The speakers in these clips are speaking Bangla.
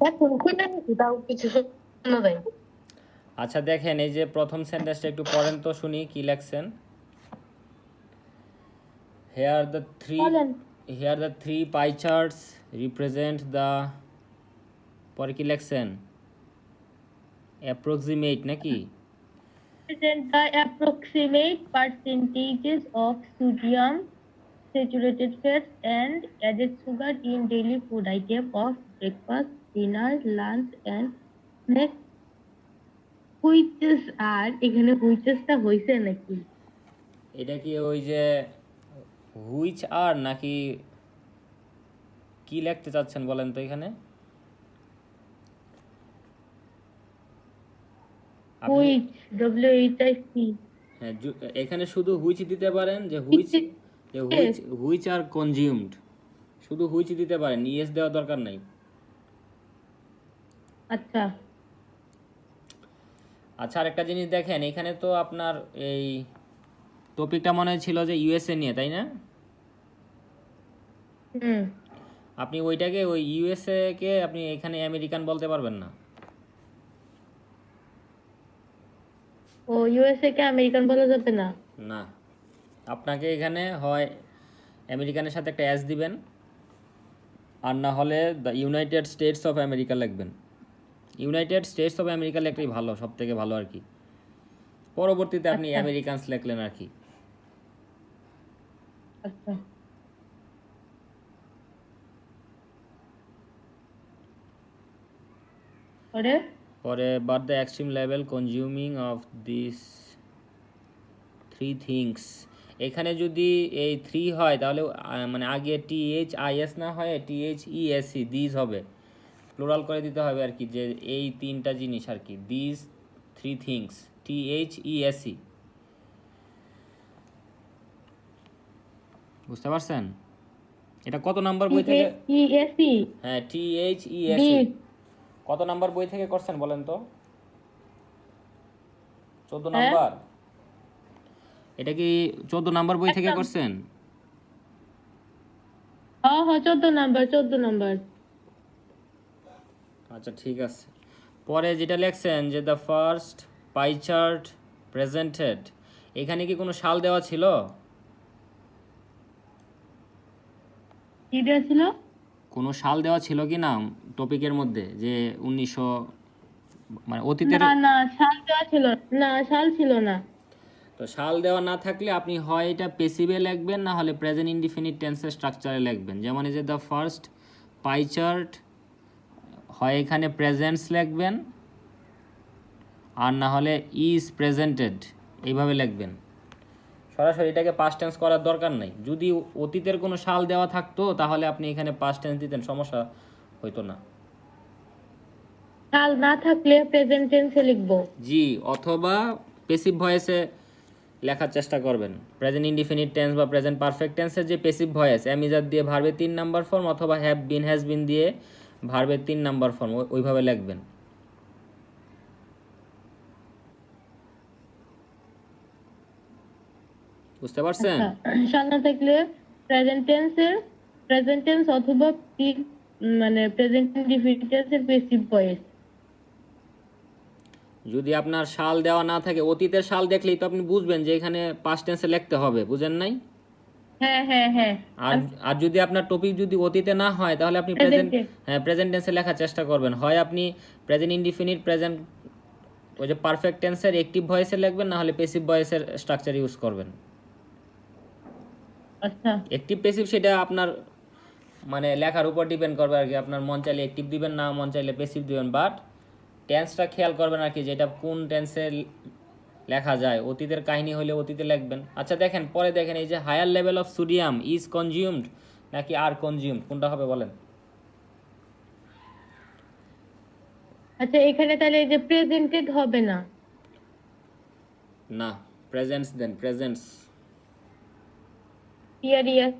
এখন খুলে নিছি তাও কিছু শোনা যায়। আচ্ছা দেখেন, এই যে প্রথম সেন্টেন্সটা একটু পড়েন তো শুনি কি লেখছেন। Here the three বলেন। here the three pie charts represent the, পরে কি লেখছেন, অ্যাপ্রক্সিমেট নাকি? Present the approximate percentages of sodium, saturated fats, and added sugar in daily food item of breakfast, dinner, lunch, and snacks. হুইচেস আর এখানে হুইচেসটা হইছে নাকি? এটা কি ওই যে হুইচ আর নাকি কি লিখতে চাচ্ছেন বলেন তো এখানে? আপনি হুইচ, WHIC। হ্যাঁ, এখানে শুধু হুইচ দিতে পারেন, যে হুইচ, যে হুইচ হুইচ আর কনজিউমড, শুধু হুইচ দিতে পারেন, ইয়েস দেওয়ার দরকার নাই। আচ্ছা। আচ্ছা, আরেকটা জিনিস দেখেন, এখানে তো আপনার এই টপিকটা মনে ছিল যে ইউএসএ নিয়ে, তাই না? হুম। আপনি ওইটাকে, ওই ইউএসএ কে আপনি এখানে আমেরিকান বলতে পারবেন না। ও, ইউএসএ কে আমেরিকান বলা যাবে না? না, আপনাকে এখানে হয় আমেরিকানের সাথে একটা অ্যাস দিবেন, আর না হলে the United states of America লিখবেন। ইউনাইটেড স্টেটস অফ আমেরিকা লেখলেই ভালো, সব থেকে ভালো আর কি। পরবর্তীতে আপনি আচ্ছা আমেরিকানস লিখলেন আর কি। আচ্ছা। পরে পরে but the extreme level consuming of this three things, এখানে যদি এই থ্রি হয় তাহলে মানে আগে THIS না হয় THESE, দিস হবে, প্লুরাল করে দিতে হবে আর কি, যে এই তিনটা জিনিস আর কি, দিস থ্রি থিংস, THESE। বুঝতে পারছেন? এটা কত নাম্বার বই থেকে? THESE। হ্যাঁ, THESE। দিস। কত নাম্বার বই থেকে করছেন বলেন তো? 14 হ্যাঁ নাম্বার? এটা কি 14 নাম্বার বই থেকে একদম। করছেন? হ্যাঁ হ্যাঁ, 14 নাম্বার, 14 নাম্বার। আচ্ছা ঠিক আছে। পরে যেটা লেখছেন যে the first pie chart presented, এখানে কি কোনো সাল দেওয়া ছিল? কি দিয়েছিল? কোনো সাল দেওয়া ছিল কি না টপিকের মধ্যে, যে 1900, মানে অতীতের? না না, সাল দেওয়া ছিল না, সাল ছিল না। তো সাল দেওয়া না থাকলে আপনি হয় এটা পেসিভে লিখবেন, না হলে প্রেজেন্ট ইনডিফিনিট টেন্সের স্ট্রাকচারে লিখবেন। যেমন এই যে দ্য ফার্স্ট পাই চার্ট, হয় এখানে প্রেজেন্টস লিখবেন, আর না হলে ইজ প্রেজেন্টেড, এইভাবে লিখবেন। সরাসরি এটাকে পাস্ট টেন্স করার দরকার নাই। যদি অতীতের কোনো সাল দেওয়া থাকতো তাহলে আপনি এখানে পাস্ট টেন্স দিতেন, সমস্যা হইতো না। সাল না থাকলে প্রেজেন্ট টেন্সে লিখবো। জি, অথবা পেসিভ ভয়েসে লেখার চেষ্টা করবেন। প্রেজেন্ট ইনডিফিনিট টেন্স বা প্রেজেন্ট পারফেক্ট টেন্সের যে পেসিভ ভয়েস, অ্যামিজার দিয়ে ভার্বের 3 নাম্বার ফর্ম, অথবা হ্যাভ বিন হ্যাজ বিন দিয়ে ভার্বের 3 নাম্বার ফর্ম, ওইভাবে লিখবেন। বুঝতে পারছেন? আচ্ছা, সাল না থাকলে প্রেজেন্ট টেন্স অথবা মানে প্রেজেন্ট ইনডিফিনিট টেন্সের পেসিভ ভয়েস। যদি আপনার সাল দেওয়া না থাকে, অতীতের সাল দেখলেই তো আপনি বুঝবেন যে এখানে পাস্ট টেন্সে লিখতে হবে, বুঝেন নাই? হ্যাঁ হ্যাঁ হ্যাঁ। আর আর যদি আপনার টপিক যদি অতীতে না হয় তাহলে আপনি প্রেজেন্ট, প্রেজেন্টে। হ্যাঁ প্রেজেন্ট টেন্সে লেখার চেষ্টা করবেন। হয় আপনি প্রেজেন্ট ইনডিফিনিট প্রেজেন্ট, ওই যে পারফেক্ট টেন্সের অ্যাক্টিভ ভয়েসে লিখবেন, না হলে পেসিভ ভয়েসের স্ট্রাকচার ইউজ করবেন। আচ্ছা অ্যাক্টিভ পেসিভ সেটা আপনার মানে লেখার উপর ডিপেন্ড করবে আর কি, আপনার মন চাইলে অ্যাক্টিভ দিবেন, না মন চাইলে পেসিভ দিবেন, বাট টেন্সটা খেয়াল করবেন আর কি, যেটা কোন টেন্সে লেখা যায়। অতীতের কাহিনী হলে অতীতে লিখবেন। আচ্ছা দেখেন, পরে দেখেন এই যে higher level of sodium is consumed নাকি আর কনজিউমড, কোনটা হবে বলেন? আচ্ছা, এখানে তাহলে এই যে প্রেজেন্টেড হবে না? না, প্রেজেন্টস দেন, প্রেজেন্টস। ইয়ার।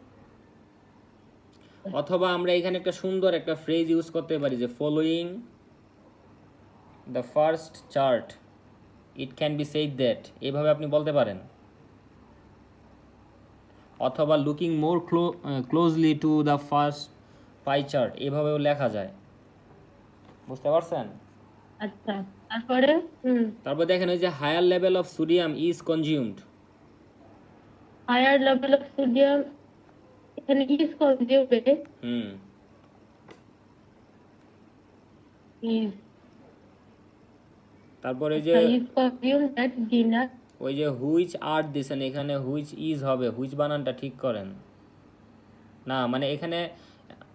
অথবা আমরা এখানে একটা সুন্দর একটা ফ্রেজ ইউজ করতে পারি, যে following the first chart it can be said that, এইভাবে আপনি বলতে পারেন। অথবা looking more closely to the first pie chart, এভাবেও লেখা যায়। বুঝতে পারছেন? আচ্ছা, তারপরে? তারপর দেখেন ওই যে higher level of sodium is consumed. Higher level of sodium, এখানে ইজ কনজিউমড, হুম ইজ, তারপরে যে আচ্ছা, ইজ কনজিউমড এট ডিনার। ওই যে হুইচ আর দিছেন, এখানে হুইচ ইজ হবে, হুইচ বানানটা ঠিক করেন না, মানে এখানে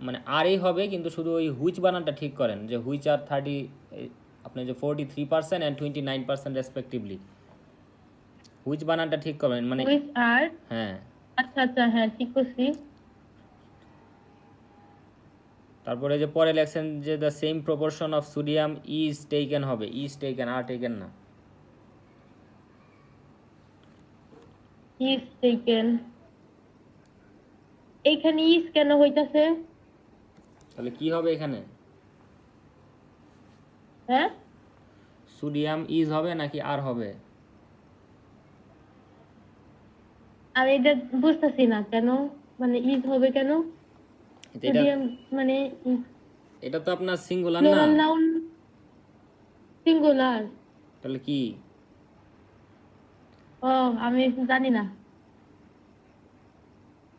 মানে আরই হবে, কিন্তু শুধু ওই হুইচ বানানটা ঠিক করেন, যে হুইচ আর 30, আপনি যে 43% অ্যান্ড 29% রেসপেক্টিভলি, হুইচ বানানটা ঠিক করবেন মানে। হুইচ আর, হ্যাঁ, আচ্ছা আচ্ছা, হ্যাঁ ঠিক করছি। তারপরে যে পরে লেখছেন যে the same proportion of sodium is taken হবে, ইজ টেকেন, আর টেকেন না। ইজ টেকেন, এইখানে ইজ কেন হইতাছে? তাহলে কি হবে এখানে? হ্যাঁ, সোডিয়াম ইজ হবে নাকি আর হবে? আমি এটা বুঝতেছি না কেন, মানে ইজ হবে কেন? এটা সোডিয়াম মানে এটা তো আপনার সিঙ্গুলার না, প্লুরাল নাউন, সিঙ্গুলার। তাহলে কি? ও, আমি জানি না।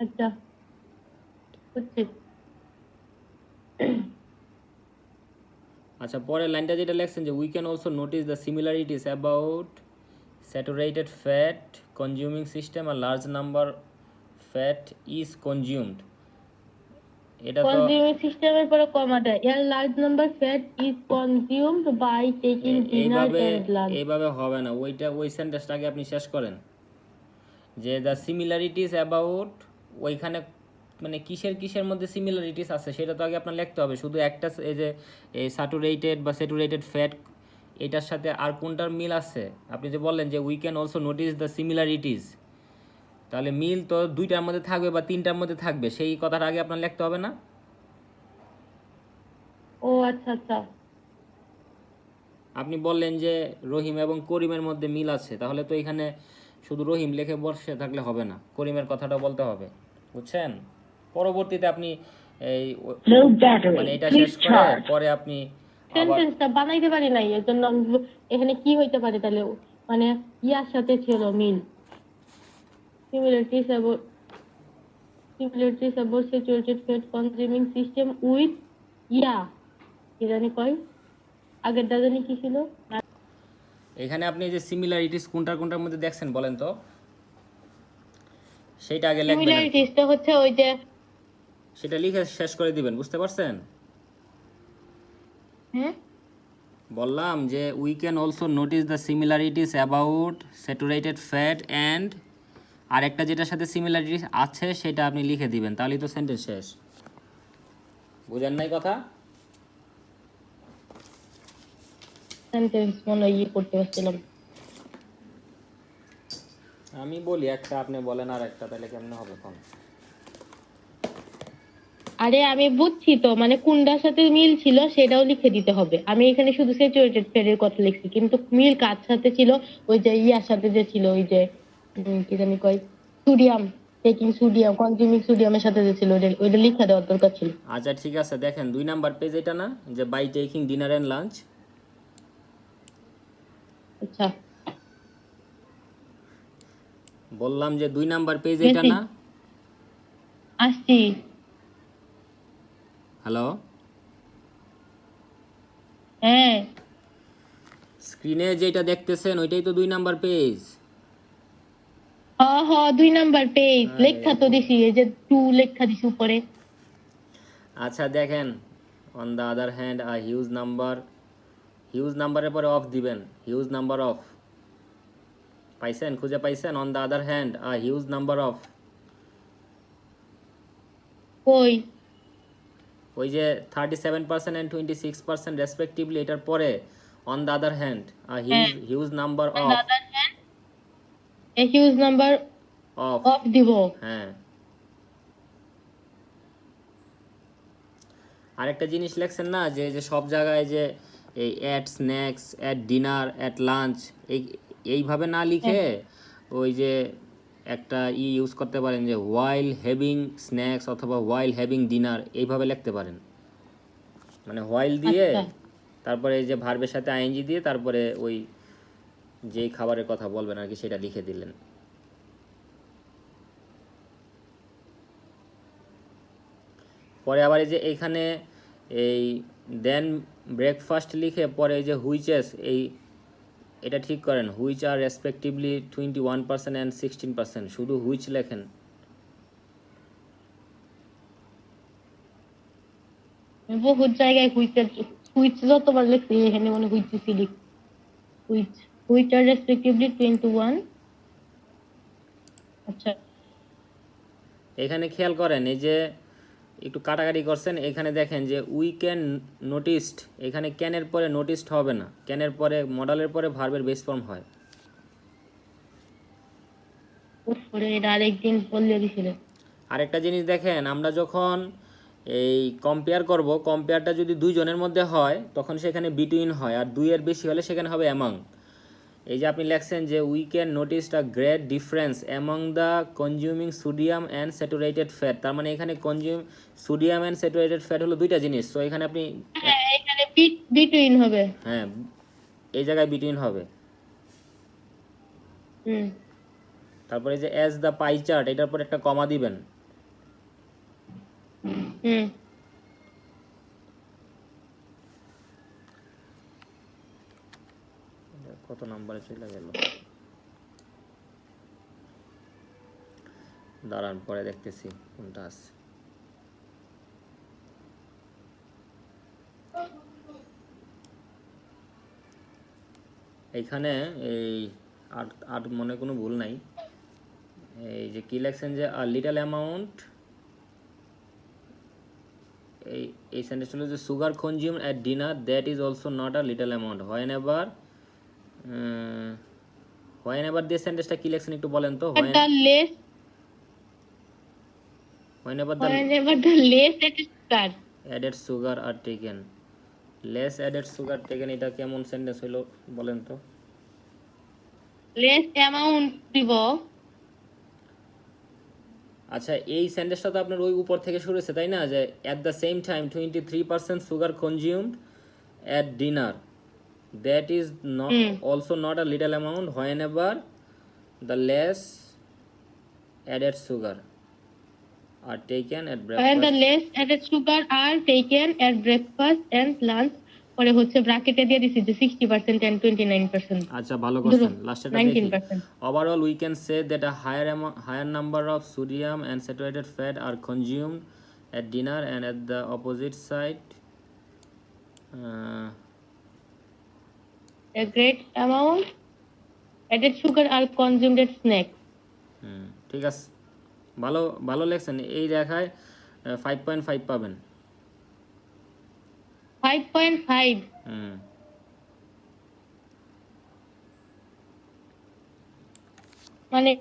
আচ্ছা, বুঝছি। আচ্ছা, পরের লাইনটা যেটা লেখছেন যে we can also notice the similarities about saturated fat consuming system, আর large number fat is consumed. এটা তো কনজিউমিং সিস্টেমের পরে কমা দেয়, এর large number fat is consumed by taking dinner এইভাবে এন্ড লাঞ্চ। এইভাবে হবে না, ওই সেন্টেন্সটাকে আপনি শেষ করেন, যে দ্য সিমিলারিটিস অ্যাবাউট, ওইখানে মানে কিসের মধ্যে সিমিলারিটিস আছে সেটা তো আগে আপনার লিখতে হবে। শুধু একটা এই যে এই স্যাচুরেটেড বা স্যাচুরেটেড ফ্যাট, এটার সাথে আর কোনটার মিল আছে? আপনি যে বললেন যে we can also notice the similarities, তাহলে মিল তো দুইটার মধ্যে থাকবে বা তিনটার মধ্যে থাকবে, সেই কথাটা আগে আপনার লিখতে হবে না? ও আচ্ছা আচ্ছা, আপনি বললেন যে রহিম এবং করিমের মধ্যে মিল আছে, তাহলে তো এখানে শুধু রহিম লিখে বসে থাকলে হবে না, করিমের কথাটা বলতে হবে, বুঝছেন? পরবর্তীতে আপনি এই মানে এটা শেষ করে পরে আপনি আবার সেন্টেন্সটা বানাইতে পারি নাই, এর জন্য এখানে কি হইতে পারে তাহলে, মানে ইয়ার সাথে ছিল মিল, similarities about saturated fat consuming system with, ইয়া, কি জানি কয়, আগেরটা জানি কি ছিল? এখানে আপনি যে সিমিলারিটিস কোনটার মধ্যে দেখছেন বলেন তো, সেইটা আগে লিখবেন আর কি। সিমিলারিটিসটা হচ্ছে ওই যে, সেটা লিখে শেষ করে দিবেন, বুঝতে পারছেন? হ্যাঁ, বললাম যে we can also notice the similarities about saturated fat and, আরেকটা যেটার সাথে সিমিলারিটিস আছে সেটা আপনি লিখে দিবেন, তাহলেই তো সেন্টেন্স শেষ। বুঝেন নাই কথা? সেন্টেন্স মনে ইয়ে করতে পারছিলাম। আমি বলি একটা, আপনি বলেন আর একটা, তাহলে কেমনে হবে কোন? আরে আমি বুঝছি তো, মানে কোনটার সাথে মিল ছিল সেটাও লিখে দিতে হবে। আমি এখানে শুধু স্যাচুরেটেড ফ্যাটের কথা লিখছি, কিন্তু মিল কার সাথে ছিল? ওই যে ইয়ার সাথে যে ছিল, ওই যে কি জানি কয়, সোডিয়াম, টেকিং সোডিয়াম, কনজিউমিং সোডিয়ামের সাথে যে ছিল, ওইটা লিখে দেওয়ার দরকার ছিল। আচ্ছা ঠিক আছে, দেখেন 2 নাম্বার পেজ এটা না, যে by taking dinner and lunch, আচ্ছা, বললাম যে 2 নাম্বার পেজ এটা না। আসছি। হ্যালো, হ্যাঁ, স্ক্রিনে যেটা দেখতেছেন ওইটাই তো 2 নাম্বার পেজ। হ হ, 2 নাম্বার পেজ লেখা তো দিছি, এই যে 2 লেখা দিছি উপরে। আচ্ছা দেখেন, on the other hand a huge নাম্বারের পরে অফ দিবেন, হিউজ নাম্বার অফ, পাইছেন? খুঁজে পাইছেন? On the other hand a huge number of, কই? ওই যে 37% অ্যান্ড 26% রেসপেক্টিভলি, এটার পরে on the other hand a huge number on of, the other hand a huge number of, of দিব। হ্যাঁ। আরেকটা জিনিস লেখছেন না, যে যে সব জায়গায় যে এই at snacks, at dinner, at lunch, এইভাবে না লিখে ওই যে একটা ইউজ করতে পারেন, যে ওয়াইল হ্যাভিং স্ন্যাক্স অথবা ওয়াইল হ্যাভিং ডিনার, এইভাবে লিখতে পারেন। মানে হোয়াইল দিয়ে আচ্ছা, তারপরে এই যে ভার্বের সাথে আইএনজি দিয়ে তারপরে ওই যেই খাবারের কথা বলবেন আর কি সেটা লিখে দিলেন। পরে আবার এই যে এইখানে এই দেন ব্রেকফাস্ট লিখে পরে এই যে হুইচেস এটা ঠিক করেন, হুইচ আর রেসপেক্টিভলি 21% অ্যান্ড 16%, শুধু হুইচ লেখেন। বহুত জায়গায় হুইচ যতবার লিখছি এখানে মনে হুইচই লিখ হুইচ আর রেসপেক্টিভলি 21। আচ্ছা, এখানে খেয়াল করেন এই যে একটু কাটাকাটি করছেন, এখানে দেখেন যে উই ক্যান নোটিসড, এখানে ক্যানের পরে নোটিসড হবে না, ক্যানের পরে মডেলের পরে ভার্বের বেস ফর্ম হয়। পরে এটা আরেকদিন বললে দিছিলেন। আরেকটা জিনিস দেখেন, আমরা যখন এই কম্পেয়ার করব, কম্পেয়ারটা যদি দুইজনের মধ্যে হয় তখন সেখানে বিটুইন হয়, আর দুইয়ের বেশি হলে সেখানে হবে অ্যামাং। এই যে আপনি লেখছেন যে we can notice a great difference among the consuming sodium and saturated fat, তার মানে এখানে সোডিয়াম অ্যান্ড স্যাচুরেটেড ফ্যাট হলো দুইটা জিনিস, তো এখানে আপনি হ্যাঁ, এখানে বিটুইন হবে। হ্যাঁ এই জায়গায় বিটুইন হবে। তারপরে যে অ্যাজ দ্য পাই চার্ট, এটার পর একটা কমা দিবেন। কত নম্বরে চলে গেল, দাঁড়ান পরে দেখতেছি কোনটা আছে। এইখানে এই আর মনে কোনো ভুল নাই, এই যে কি লেখছেন যে আ লিটল অ্যামাউন্ট, এই সেন্টেন্স হলো যে sugar consume at dinner that is also not a little amount, when ever দিয়ে সেন্টেন্সটা কি লেখছেন একটু বলেন তো। When ever the added sugar are taken, less added sugar taken, এটা কেমন সেন্টেন্স হলো বলেন তো। লেস অ্যামাউন্ট দিব। আচ্ছা এই সেন্টেন্সটা তো আপনার ওই উপর থেকে শুরু হয়েছে তাই না, যে at the same time 23% sugar consumed at dinner that is not also not a little amount whenever the less added sugar are taken at breakfast. When the less added sugar are taken at breakfast and lunch, পরে হচ্ছে ব্র্যাকেটে দিয়ে দিছি যে 60% and 29%। আচ্ছা ভালো করছেন, লাস্টেরটা দেখি। 19%। Overall we can say that a higher number of sodium and saturated fat are consumed at dinner and at the opposite side A great amount added sugar are consumed at snack। ঠিক আছে, ভালো ভালো লেখছেন। এই রেখায় 5.5 পাবেন। 5.5 মানে